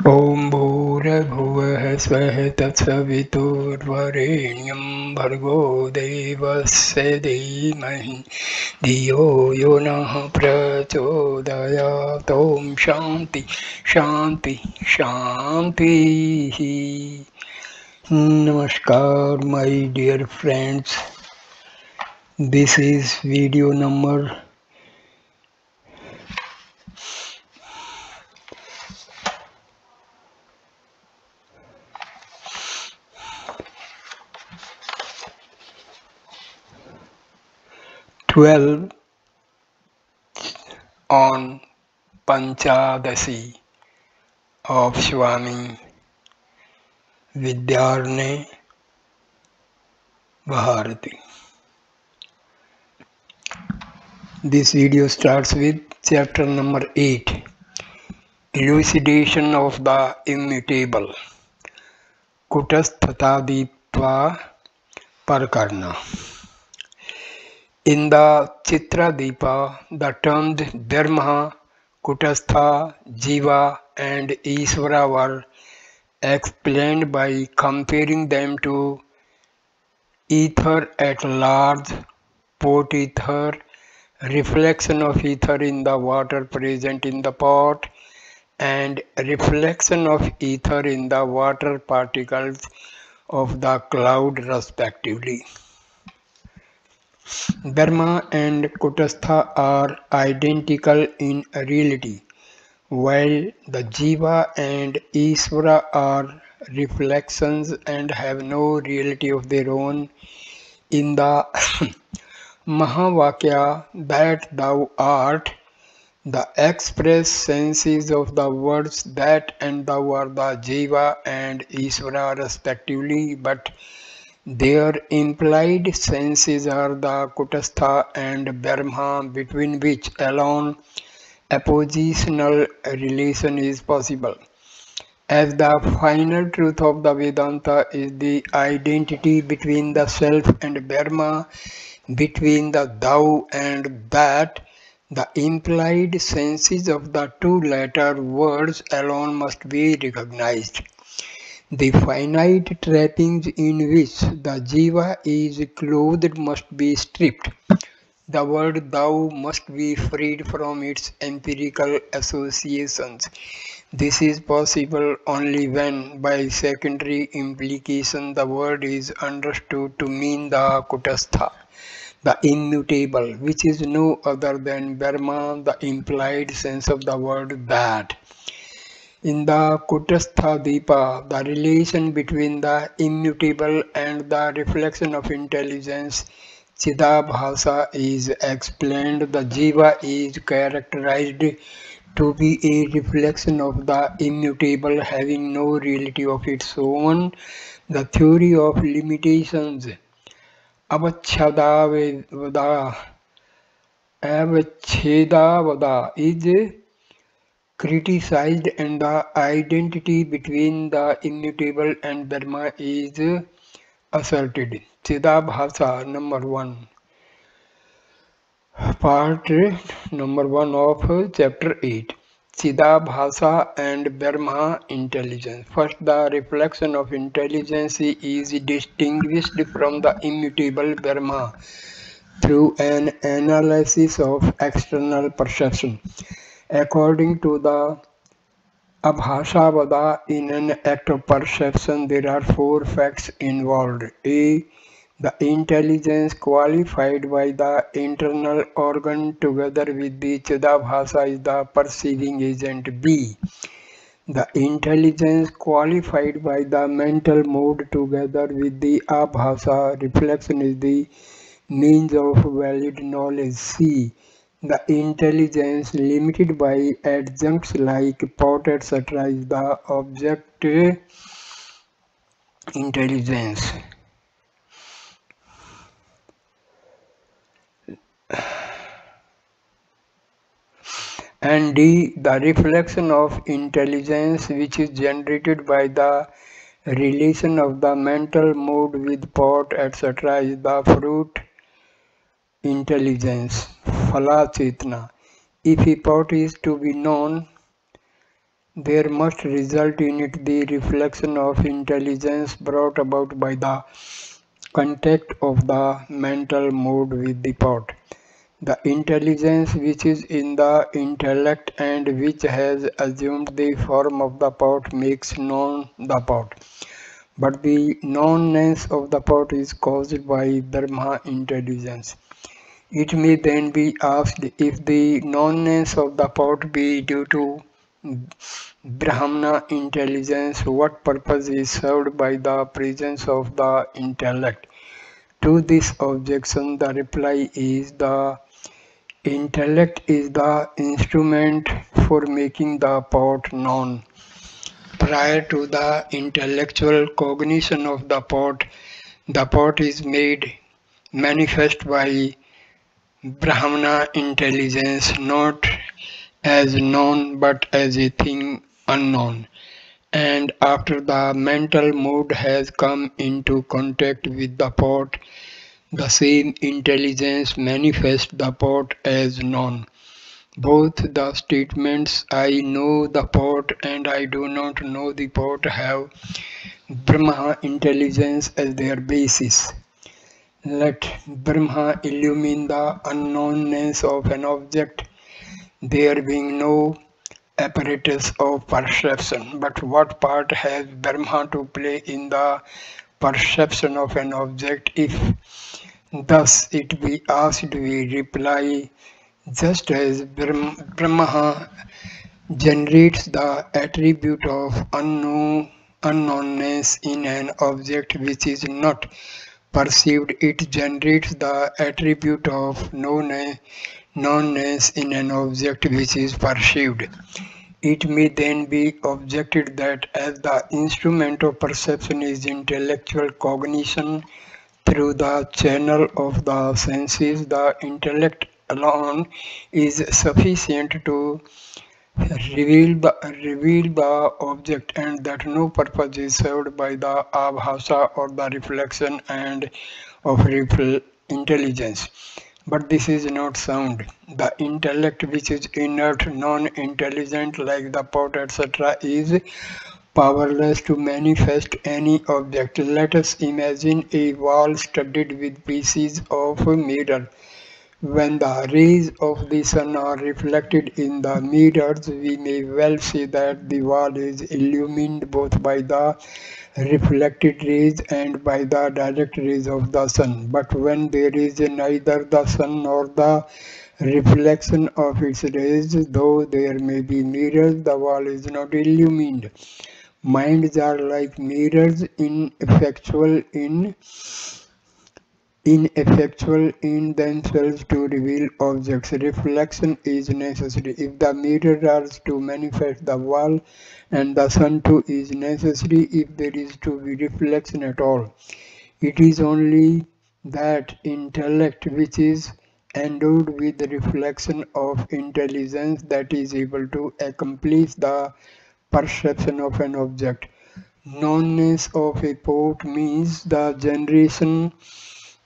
ॐ भूर्भुवः स्वः तत्सवितुर्वरेण्यं भर्गो देवस्य धीमहि धियो यो नः प्रचोदयात्। ॐ शान्ति शान्ति शान्तिः। Namaskar, my dear friends. This is video number 12 on Panchadasi of Swami Vidyarnaya Bharti. This video starts with chapter number 8, Elucidation of the Immutable, Kutasthatadiptva Parakarna. In the Chitradipa, the terms Dharma, Kutastha, Jiva and Ishvara were explained by comparing them to ether at large, pot ether, reflection of ether in the water present in the pot, and reflection of ether in the water particles of the cloud respectively. Dharma and Kutastha are identical in reality, while the Jiva and Ishvara are reflections and have no reality of their own. In the Mahavakya, that thou art, the express senses of the words that and thou are the Jiva and Ishvara respectively, but their implied senses are the Kutastha and Brahma, between which alone appositional relation is possible. As the final truth of the Vedanta is the identity between the self and Brahma, between the thou and that, the implied senses of the two latter words alone must be recognized. The finite trappings in which the Jiva is clothed must be stripped. The word thou must be freed from its empirical associations. This is possible only when, by secondary implication, the word is understood to mean the Kutastha, the immutable, which is no other than Brahma, the implied sense of the word that. In the Kutastha Dipa, the relation between the immutable and the reflection of intelligence, Chidabhasa, is explained. The Jiva is characterized to be a reflection of the immutable, having no reality of its own. The theory of limitations, Avachedavada, is criticized, and the identity between the immutable and Brahma is asserted. Chidabhasa number 1, part number 1 of chapter 8. Chidabhasa and Brahma intelligence. First, the reflection of intelligence is distinguished from the immutable Brahma through an analysis of external perception. According to the Abhasavada, in an act of perception, there are 4 facts involved. A. The intelligence qualified by the internal organ together with the Chidabhasa is the perceiving agent. B. The intelligence qualified by the mental mode together with the Abhasa reflection is the means of valid knowledge. C. The intelligence limited by adjuncts like pot, etc. is the object intelligence. And D. The reflection of intelligence which is generated by the relation of the mental mode with pot, etc. is the fruit intelligence, Phala Chetna. If a pot is to be known, there must result in it the reflection of intelligence brought about by the contact of the mental mood with the pot. The intelligence which is in the intellect and which has assumed the form of the pot makes known the pot. But the knownness of the pot is caused by Brahma intelligence. It may then be asked, if the knownness of the pot be due to Brahmana intelligence, what purpose is served by the presence of the intellect? To this objection, the reply is the intellect is the instrument for making the pot known. Prior to the intellectual cognition of the pot is made manifest by Brahmana intelligence, not as known but as a thing unknown. And after the mental mood has come into contact with the pot, the same intelligence manifests the pot as known. Both the statements I know the pot and I do not know the pot have Brahma intelligence as their basis. Let Brahma illumine the unknownness of an object, there being no apparatus of perception. But what part has Brahma to play in the perception of an object? If thus it be asked, we reply, just as Brahma generates the attribute of unknownness in an object which is not perceived, it generates the attribute of knownness in an object which is perceived. It may then be objected that as the instrument of perception is intellectual cognition through the channel of the senses, the intellect alone is sufficient to reveal the object, and that no purpose is served by the abhasa or the reflection and of intelligence. But this is not sound. The intellect which is inert, non-intelligent like the pot etc. is powerless to manifest any object. Let us imagine a wall studded with pieces of mirror. When the rays of the sun are reflected in the mirrors, we may well say that the wall is illumined both by the reflected rays and by the direct rays of the sun. But when there is neither the sun nor the reflection of its rays, though there may be mirrors, the wall is not illumined. Minds are like mirrors, ineffectual in themselves to reveal objects. Reflection is necessary. If the mirror are to manifest the wall, and the sun too is necessary if there is to be reflection at all. It is only that intellect which is endowed with the reflection of intelligence that is able to accomplish the perception of an object. Knownness of a pot means the generation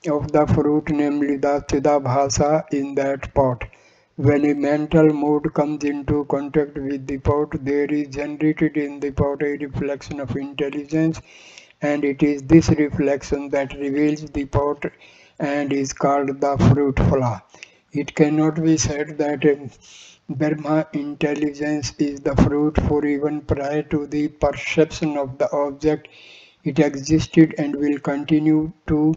of the fruit, namely the Chidabhasa in that pot. When a mental mood comes into contact with the pot, there is generated in the pot a reflection of intelligence, and it is this reflection that reveals the pot and is called the fruit phala. It cannot be said that Brahma intelligence is the fruit, for even prior to the perception of the object, it existed and will continue to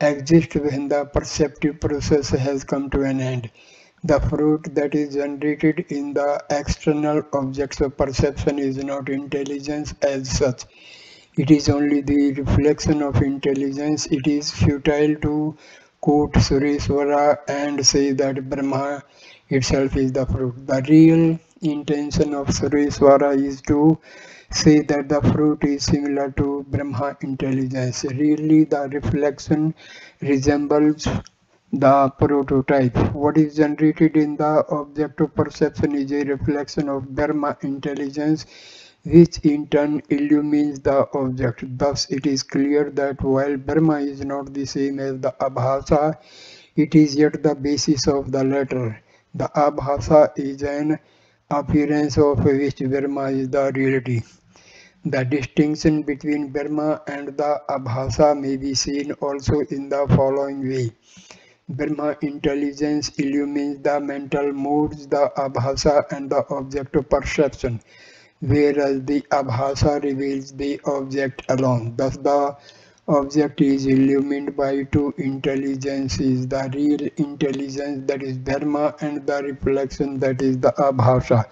exist when the perceptive process has come to an end. The fruit that is generated in the external objects of perception is not intelligence as such. It is only the reflection of intelligence. It is futile to quote Sureshwara and say that Brahma itself is the fruit. The real intention of Sureshwara is to say that the fruit is similar to Brahma intelligence. Really, the reflection resembles the prototype. What is generated in the object of perception is a reflection of Brahma intelligence, which in turn illumines the object. Thus, it is clear that while Brahma is not the same as the Abhasa, it is yet the basis of the latter. The Abhasa is an appearance of which Brahma is the reality. The distinction between Brahma and the Abhasa may be seen also in the following way. Brahma intelligence illumines the mental moods, the Abhasa and the object of perception, whereas the Abhasa reveals the object alone. Thus the object is illumined by two intelligences, the real intelligence that is Brahma and the reflection that is the Abhasa.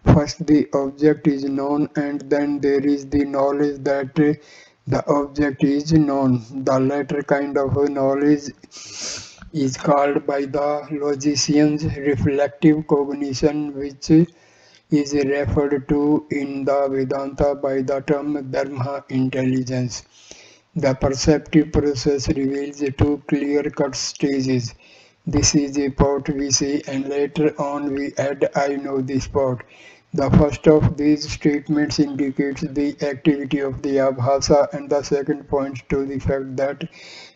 First the object is known and then there is the knowledge that the object is known. The latter kind of knowledge is called by the logicians reflective cognition, which is referred to in the Vedanta by the term Dharma intelligence. The perceptive process reveals two clear-cut stages. This is a part we see, and later on we add I know this part. The first of these statements indicates the activity of the Abhasa, and the second points to the fact that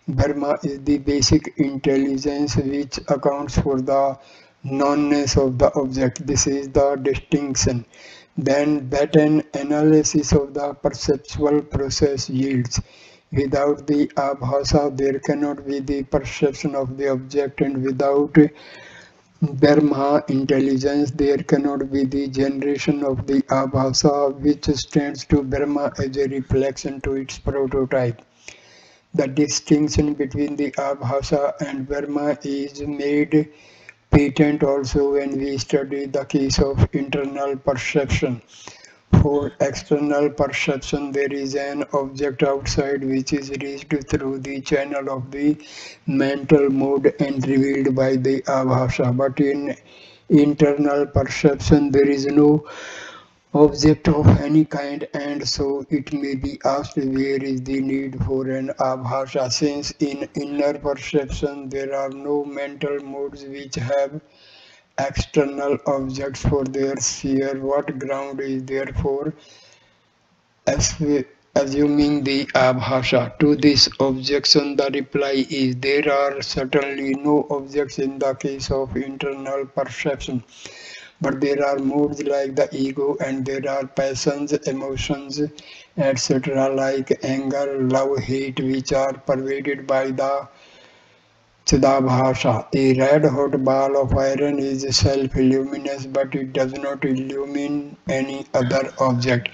Brahma is the basic intelligence which accounts for the knownness of the object. This is the distinction. Then that an analysis of the perceptual process yields. Without the abhasa, there cannot be the perception of the object, and without Brahma intelligence, there cannot be the generation of the abhasa, which stands to Brahma as a reflection to its prototype. The distinction between the abhasa and Brahma is made patent also when we study the case of internal perception. For external perception, there is an object outside which is reached through the channel of the mental mood and revealed by the abhasa. But in internal perception, there is no object of any kind, and so it may be asked where is the need for an abhasa, since in inner perception there are no mental modes which have external objects for their sphere. What ground is there for assuming the abhasa? To this objection the reply is there are certainly no objects in the case of internal perception, but there are moods like the ego, and there are passions, emotions, etc., like anger, love, hate, which are pervaded by the Chidabhasha. A red-hot ball of iron is self-luminous, but it does not illumine any other object.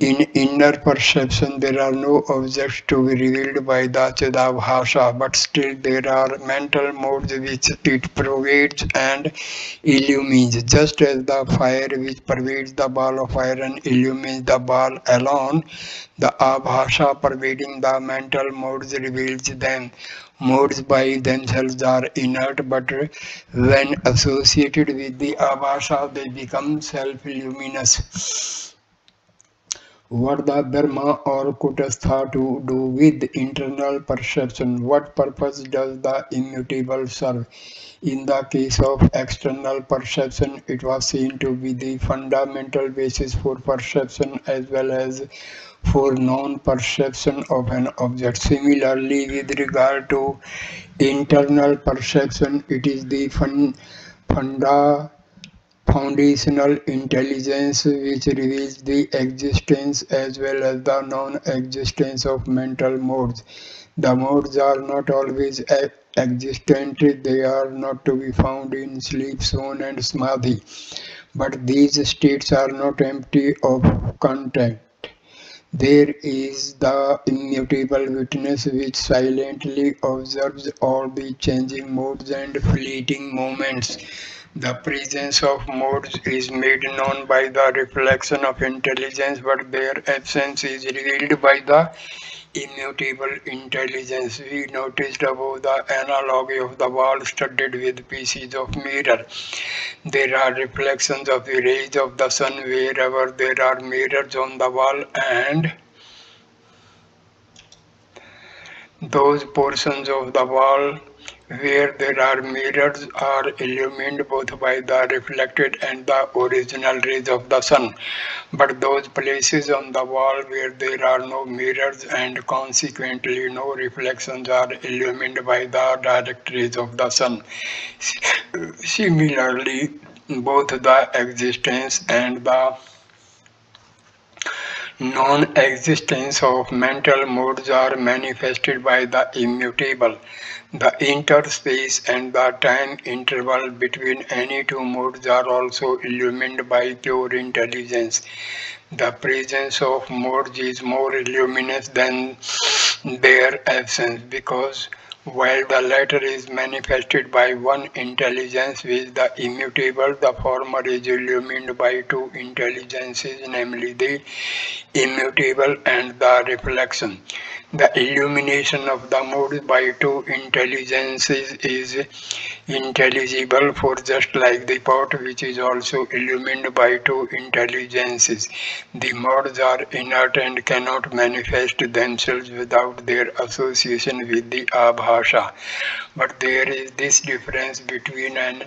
In inner perception, there are no objects to be revealed by the Chidabhasha, but still there are mental modes which it pervades and illumines. Just as the fire which pervades the ball of iron illumines the ball alone, the Abhasa pervading the mental modes reveals them. Modes by themselves are inert, but when associated with the Abhasa, they become self-luminous. What the Dharma or Kutastha to do with internal perception? What purpose does the immutable serve? In the case of external perception, it was seen to be the fundamental basis for perception as well as for non-perception of an object. Similarly, with regard to internal perception, it is the funda foundational intelligence which reveals the existence as well as the non-existence of mental modes. The modes are not always existent, they are not to be found in sleep, zone and samadhi, but these states are not empty of content. There is the immutable witness which silently observes all the changing moods and fleeting moments. The presence of modes is made known by the reflection of intelligence, but their absence is revealed by the immutable intelligence. We noticed above the analogy of the wall studded with pieces of mirror. There are reflections of the rays of the sun wherever there are mirrors on the wall, and those portions of the wall where there are mirrors are illumined both by the reflected and the original rays of the sun. But those places on the wall where there are no mirrors and consequently no reflections are illumined by the direct rays of the sun. Similarly, both the existence and the non-existence of mental modes are manifested by the immutable. The interspace and the time interval between any two modes are also illumined by pure intelligence. The presence of modes is more luminous than their absence, because while the latter is manifested by one intelligence with the immutable, the former is illumined by two intelligences, namely the immutable and the reflection. The illumination of the modes by two intelligences is intelligible, for just like the pot which is also illumined by two intelligences, the modes are inert and cannot manifest themselves without their association with the abhasha. But there is this difference between an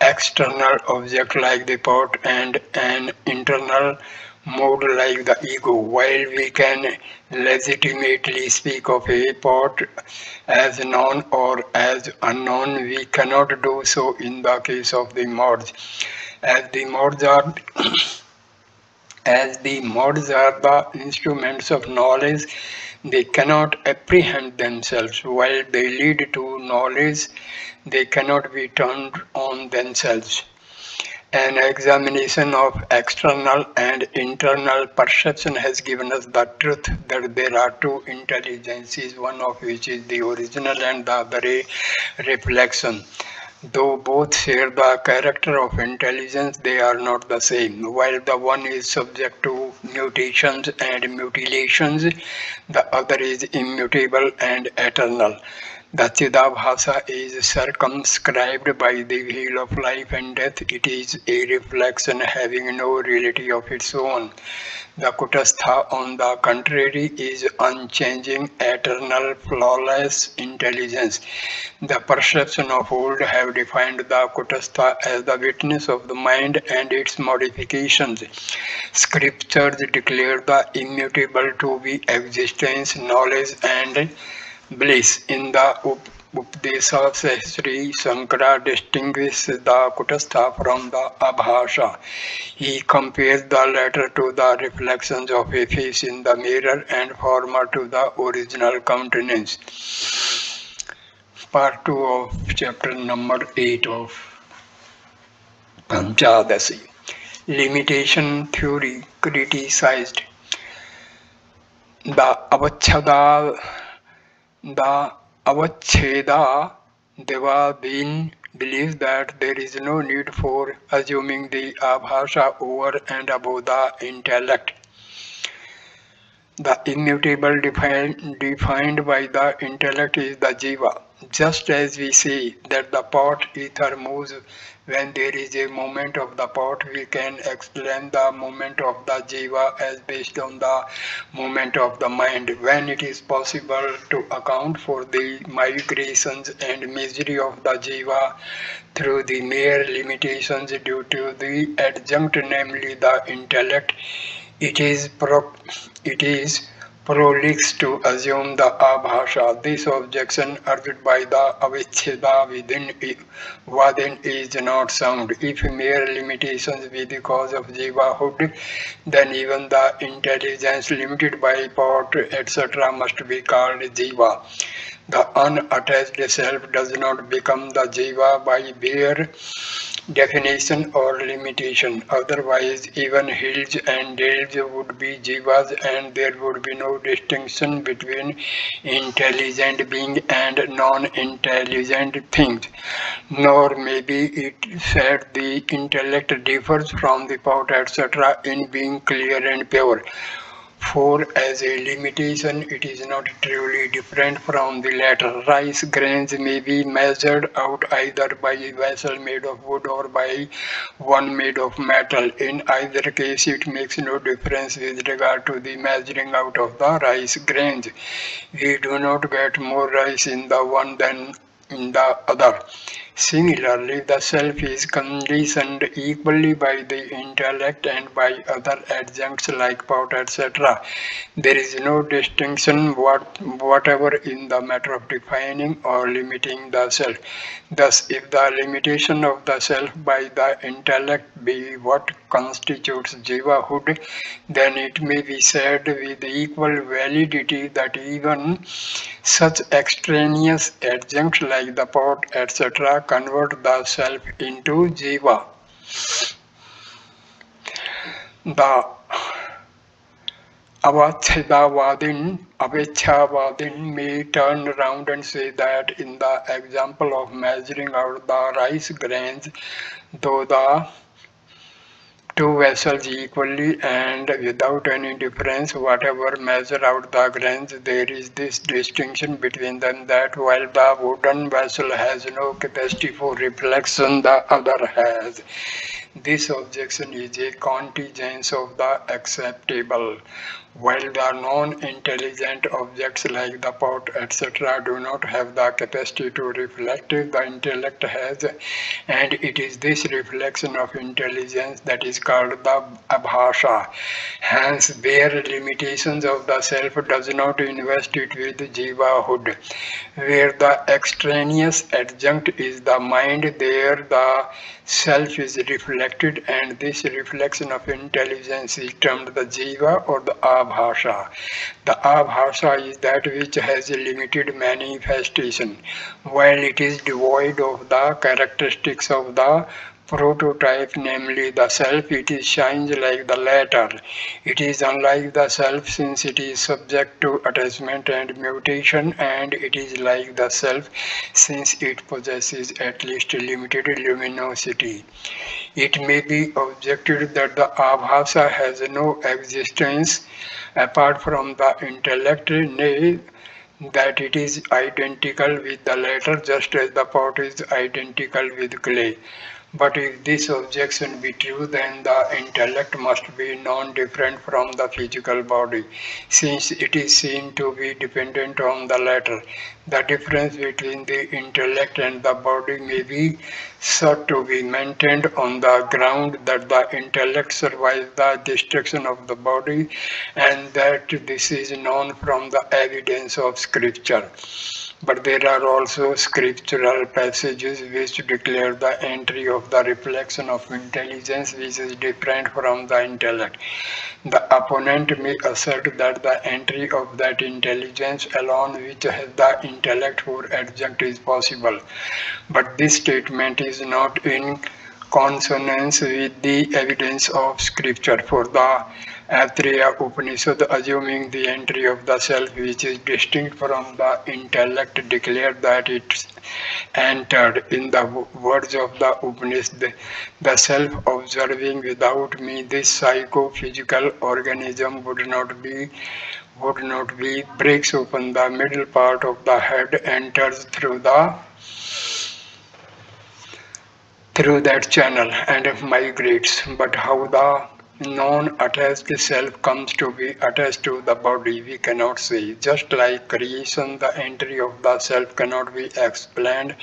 external object like the pot and an internal mode like the ego. While we can legitimately speak of a pot as known or as unknown, we cannot do so in the case of the modes. As the modes are as the modes are the instruments of knowledge, they cannot apprehend themselves. While they lead to knowledge, they cannot be turned on themselves. An examination of external and internal perception has given us the truth that there are two intelligences, one of which is the original and the other a reflection. Though both share the character of intelligence, they are not the same. While the one is subject to mutations and mutilations, the other is immutable and eternal. The Chidabhasa is circumscribed by the veil of life and death. It is a reflection having no reality of its own. The Kutastha, on the contrary, is unchanging, eternal, flawless intelligence. The perception of old have defined the Kutastha as the witness of the mind and its modifications. Scriptures declare the immutable to be existence, knowledge, and bliss. In the Upadesa, Sri Shankara distinguishes the Kutastha from the Abhasha. He compares the latter to the reflections of a face in the mirror and former to the original countenance. Part 2 of chapter number 8 of Panchadasi. Limitation theory criticized. The Avacheda Devadin believes that there is no need for assuming the Abhasha over and above the intellect. The immutable defined by the intellect is the jiva. Just as we say that the pot ether moves when there is a movement of the pot, we can explain the movement of the jiva as based on the movement of the mind. When it is possible to account for the migrations and misery of the jiva through the mere limitations due to the adjunct, namely the intellect, it is prolix to assume the abhasha. This objection urged by the avicheda within is not sound. If mere limitations be the cause of jivahood, then even the intelligence limited by pot, etc. must be called jiva. The unattached self does not become the jiva by bare definition or limitation. Otherwise, even hills and dales would be jivas and there would be no distinction between intelligent being and non-intelligent things. Nor maybe it said the intellect differs from the pot, etc. in being clear and pure. For as a limitation, it is not truly different from the latter. Rice grains may be measured out either by a vessel made of wood or by one made of metal. In either case, it makes no difference with regard to the measuring out of the rice grains. We do not get more rice in the one than in the other. Similarly, the self is conditioned equally by the intellect and by other adjuncts like thought, etc. There is no distinction whatever in the matter of defining or limiting the self. Thus, if the limitation of the self by the intellect be what constitutes jivahood, then it may be said with equal validity that even such extraneous adjuncts like the pot, etc., convert the self into jiva. The Avechhavadin may turn around and say that in the example of measuring out the rice grains, though the two vessels equally and without any difference whatever measure out the grains, there is this distinction between them that while the wooden vessel has no capacity for reflection, the other has. This objection is a contingence of the acceptable, while the non-intelligent objects like the pot, etc., do not have the capacity to reflect, the intellect has, and it is this reflection of intelligence that is called the abhasa. Hence, their limitations of the self does not invest it with jivahood. Where the extraneous adjunct is the mind, there the self is reflected, and this reflection of intelligence is termed the jiva or the abhasa. The abhasa is that which has a limited manifestation, while it is devoid of the characteristics of the prototype, namely the self. It shines like the latter. It is unlike the self since it is subject to attachment and mutation, and it is like the self since it possesses at least limited luminosity. It may be objected that the abhasa has no existence apart from the intellect, nay, that it is identical with the latter just as the pot is identical with clay. But if this objection be true, then the intellect must be non-different from the physical body, since it is seen to be dependent on the latter. The difference between the intellect and the body may be sought to be maintained on the ground that the intellect survives the destruction of the body, and that this is known from the evidence of scripture. But there are also scriptural passages which declare the entry of the reflection of intelligence which is different from the intellect. The opponent may assert that the entry of that intelligence alone which has the intellect for adjunct is possible. But this statement is not in consonance with the evidence of scripture. For the Atriya Upanishad, assuming the entry of the self which is distinct from the intellect, declared that it entered. In the words of the Upanishad, the self observing without me this psychophysical organism would not be breaks open the middle part of the head, enters through that channel and migrates. But how the non-attached self comes to be attached to the body, we cannot say. Just like creation, the entry of the self cannot be explained,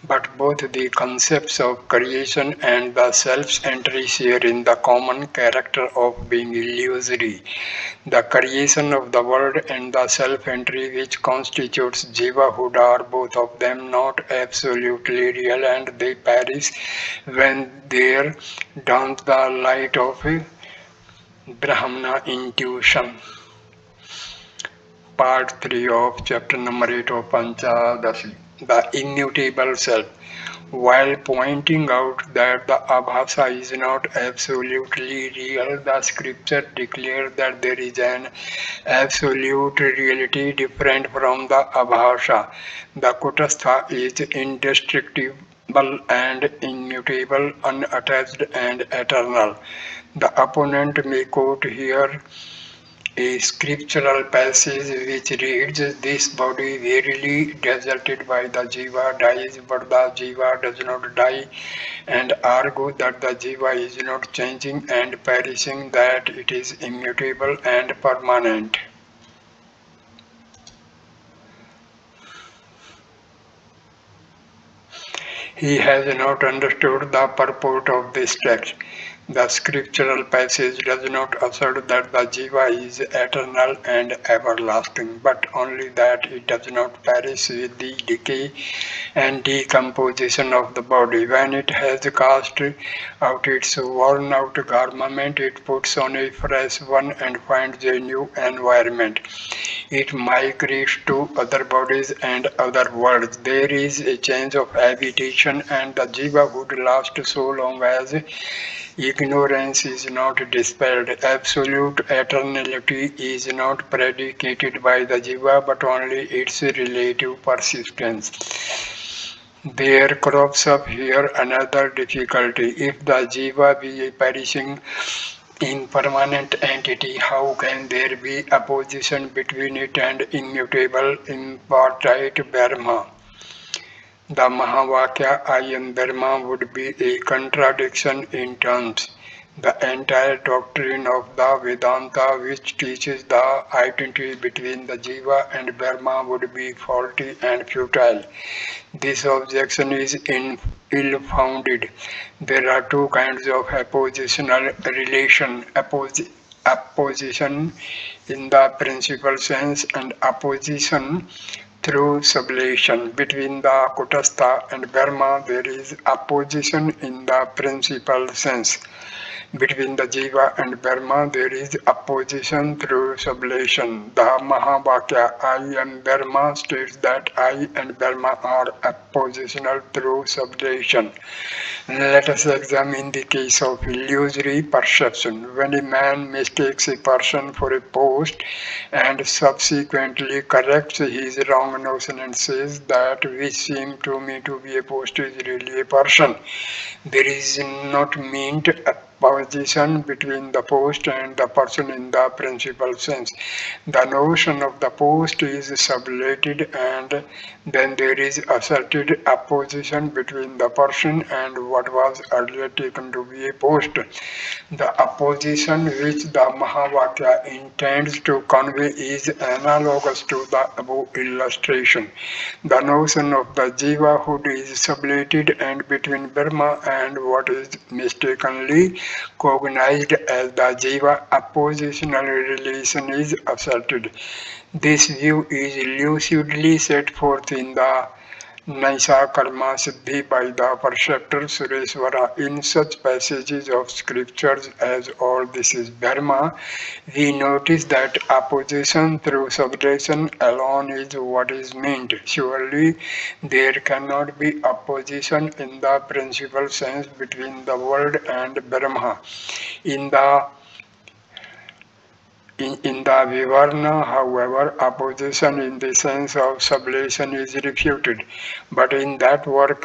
but both the concepts of creation and the self's entry share in the common character of being illusory. The creation of the world and the self-entry which constitutes jivahood are both of them not absolutely real, and they perish when there dawns the light of Brahmana intuition. Part 3 of chapter number 8 of Panchadasi, the immutable self. While pointing out that the abhasa is not absolutely real, the scripture declares that there is an absolute reality different from the abhasa. The kutastha is indestructible and immutable, unattached and eternal. The opponent may quote here a scriptural passage which reads, "This body verily deserted by the jiva dies, but the jiva does not die," and argue that the jiva is not changing and perishing, that it is immutable and permanent. He has not understood the purport of this text. The scriptural passage does not assert that the Jiva is eternal and everlasting, but only that it does not perish with the decay and decomposition of the body. When it has cast out its worn out garment, it puts on a fresh one and finds a new environment. It migrates to other bodies and other worlds. There is a change of habitation, and the Jiva would last so long as ignorance is not dispelled. Absolute eternality is not predicated by the Jiva but only its relative persistence. There crops up here another difficulty. If the Jiva be a perishing impermanent entity, how can there be opposition between it and immutable impartite Brahma? The Mahavakya I am Brahma would be a contradiction in terms. The entire doctrine of the Vedanta, which teaches the identity between the Jiva and Brahma, would be faulty and futile. This objection is ill-founded. There are two kinds of oppositional relation: opposition in the principal sense and opposition through sublation. Between the Kutastha and Brahma, there is opposition in the principal sense. Between the Jiva and Brahma, there is opposition through sublation. The Mahavakya I am Brahma states that I and Brahma are oppositional through sublation. Let us examine the case of illusory perception. When a man mistakes a person for a post and subsequently corrects his wrong notion and says that which seemed to me to be a post is really a person, there is not meant opposition between the post and the person in the principal sense. The notion of the post is sublated, and then there is asserted opposition between the person and what was earlier taken to be a post. The opposition which the Mahavakya intends to convey is analogous to the above illustration. The notion of the Jivahood is sublated, and between Brahma and what is mistakenly cognized as the Jiva, oppositional relation is asserted. This view is lucidly set forth in the Naisa Karma Siddhi by the perceptor Sureshwara. In such passages of scriptures as all this is Dharma, we notice that opposition through subtraction alone is what is meant. Surely there cannot be opposition in the principal sense between the world and Brahma. In the Vidyarnaya, however, opposition in the sense of sublation is refuted. But in that work,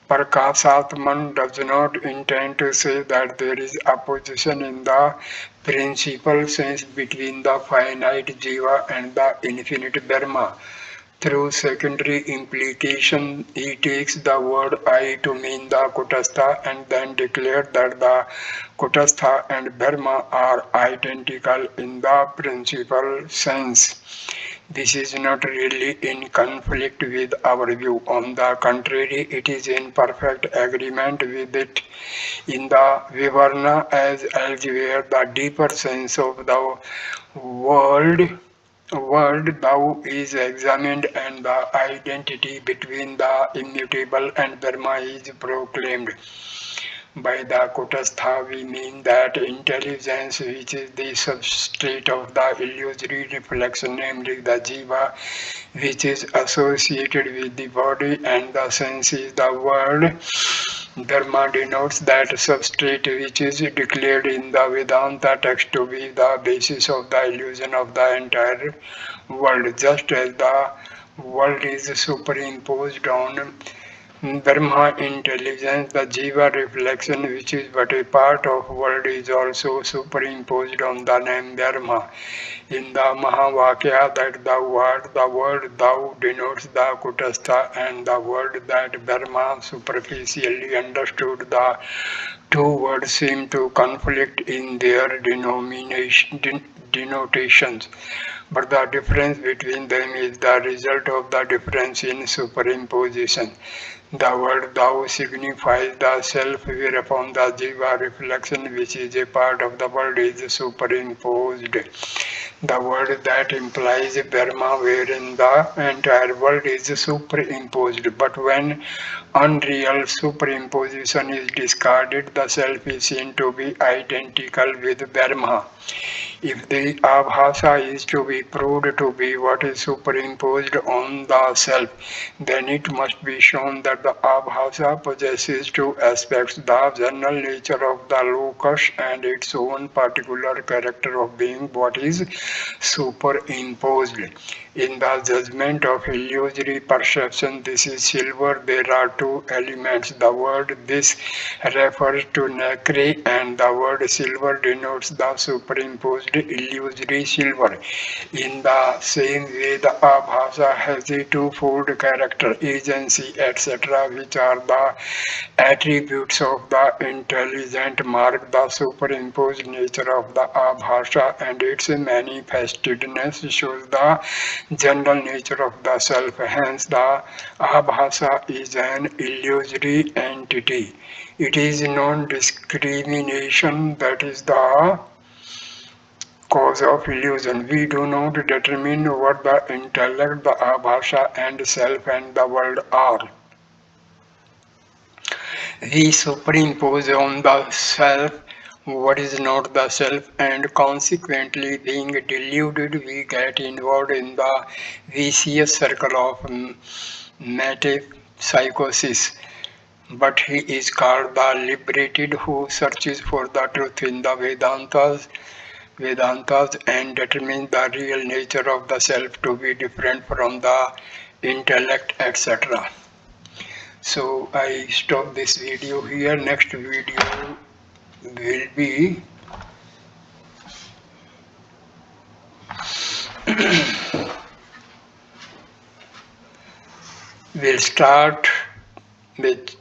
Prakasatman does not intend to say that there is opposition in the principal sense between the finite Jiva and the infinite Brahma. Through secondary implication, he takes the word I to mean the Kutastha and then declares that the Kutastha and Brahma are identical in the principal sense. This is not really in conflict with our view. On the contrary, it is in perfect agreement with it. In the Vidyarnaya as elsewhere, the deeper sense of the world thou is examined, and the identity between the immutable and Brahma is proclaimed. By the Kutastha we mean that intelligence which is the substrate of the illusory reflection, namely the Jiva, which is associated with the body and the senses, the world. Dharma denotes that substrate which is declared in the Vedanta text to be the basis of the illusion of the entire world. Just as the world is superimposed on Brahma intelligence, the Jiva reflection, which is but a part of world, is also superimposed on the name Brahma. In the Mahavakya that thou art, the word thou denotes the Kutastha, and the word that Brahma superficially understood the Two words seem to conflict in their denotations, but the difference between them is the result of the difference in superimposition. The word thou signifies the self, whereupon the jiva reflection, which is a part of the world, is superimposed. The word that implies Brahma, wherein the entire world is superimposed. But when unreal superimposition is discarded, the self is seen to be identical with Brahma. If the abhasa is to be proved to be what is superimposed on the self, then it must be shown that the abhasa possesses two aspects, the general nature of the locus and its own particular character of being what is superimposed. In the judgment of illusory perception, this is silver. There are two elements. The word this refers to nacre, and the word silver denotes the superimposed illusory silver. In the same way, the abhasa has a twofold character, agency, etc., which are the attributes of the intelligent mark. The superimposed nature of the abhasa and its manifestedness shows the general nature of the self. Hence, the abhasa is an illusory entity. It is non-discrimination that is the cause of illusion. We do not determine what the intellect, the abhasa, and self and the world are. We superimpose on the self what is not the self, and consequently, being deluded, we get involved in the vicious circle of metempsychosis. But he is called the liberated who searches for the truth in the Vedantas and determines the real nature of the self to be different from the intellect, etc. So I stop this video here. Next video will be we'll start with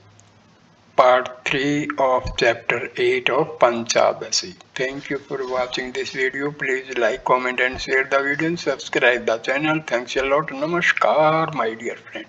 part 3 of chapter 8 of Panchadasi. Thank you for watching this video. Please like, comment and share the video and subscribe the channel. Thanks a lot. Namaskar, my dear friend.